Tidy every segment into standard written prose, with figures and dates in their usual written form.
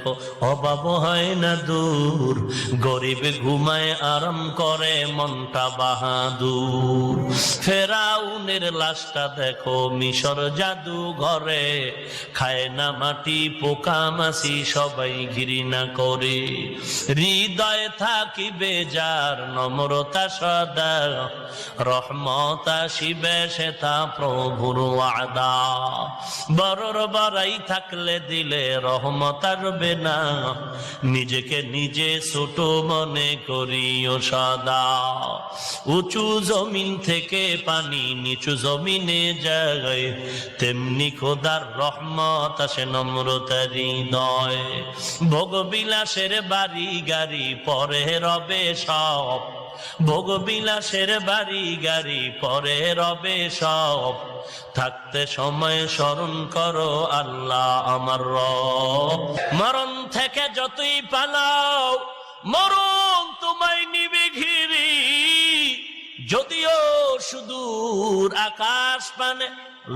দেখো অভাব হয় না দূর, গরিব ঘুমায় আরাম করে মনটা বাহাদুর। ফেরাউনের লাশটা দেখো মিশর জাদু ঘরে, খায় না মাটি পোকা মাছি সবাই ঘৃণা করে। হৃদয়ে থাকিবে যার নম্রতা সদা, রহমত আসিবে সেটা প্রভুর ওয়াদা। বড়র বড়াই থাকলে দিলে রহমত আসবে না, নিজেকে নিজে ছোট মনে করিও সদা। উঁচু জমিন থেকে পানি নিচু জমিনে যায়, তেমনি খোদার রহমত আসে নম্রতার হৃদয়। ভোগবিলাসের বাড়ি গাড়ি পরে রবে সব, ভোগবিলাসের বাড়ি গাড়ি পরে রবে সব, থাকতে সময় স্মরণ করো আল্লাহ আমার রব। মরণ থেকে যতই পালাও মরণ তোমায় নিবে ঘিরি, যদিও সুদূর আকাশ পানে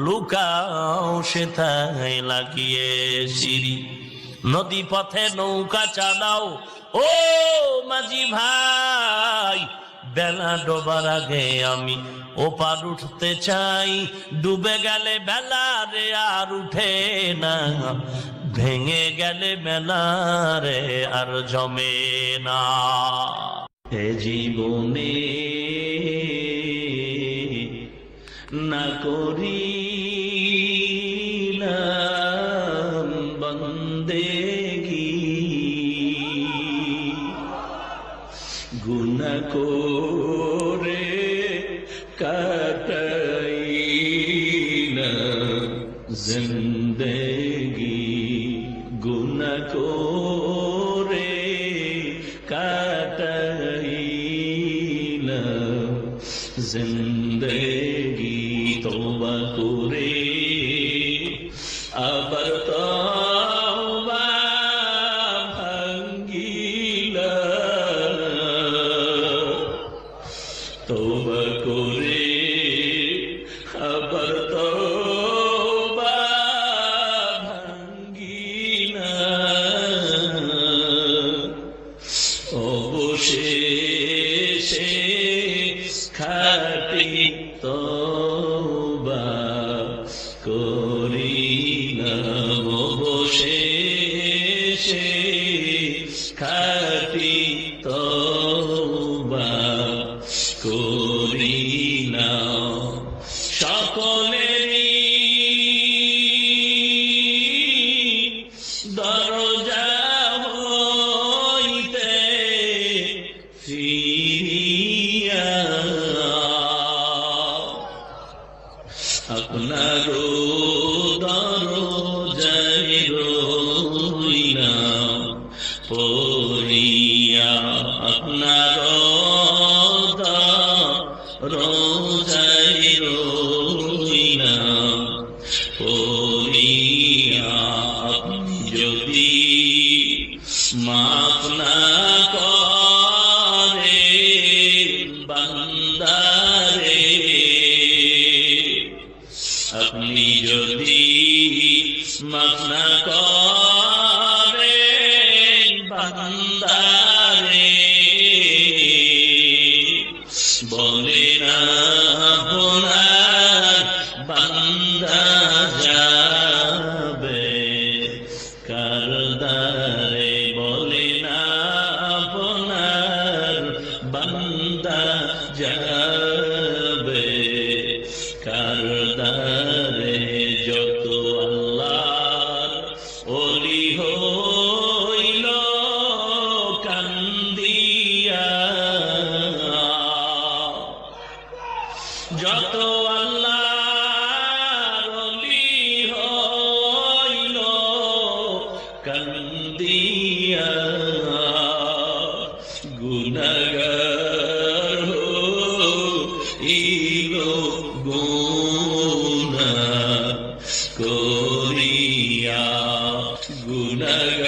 লুকাও সেথায় লাগিয়ে সিঁড়ি। নদী পথে নৌকা চালাও ও মাঝি ভাই, বেলা ডোবার আগে আমি ওপার উঠতে চাই। ডুবে গেলে বেলা রে আর উঠে না, ভেঙে গেলে মেলা রে আর জমে না। এ জীবনে না করিলাম বন্দেগী, গুনাহ করে কাটাইলাম জিন্দেগি, গুনাহ করে কাটাইলাম জিন্দেগি। তওবা করে আবার তওবা ভাঙ্গিলাম, তওবা করে আবার তওবা ভাঙ্গিলাম। অবশেষে খাঁটি তওবা করিলাম, অবশেষে খাঁটি তওবা করিলাম। সকলেরই দরজা হইতে ফিরিয়া আপনার দরজায় রইলাম পড়িয়া, আপনার দরজায় রইলাম পড়িয়া। আপনি যদি মাফ না করেন বান্দারে, আপনি যদি মাফ না করেন বান্দারে, বলে না আপনার বান্দা যাবে কারদারে, বলে না আপনার বান্দা যাবে কারদারে। যত আল্লাহর ওলি হইল কান্দিয়া, যত আল্লাহর ওলি হইল কান্দিয়া, গুনাহগার হইল গুনাহ করিয়া, গুনাহগার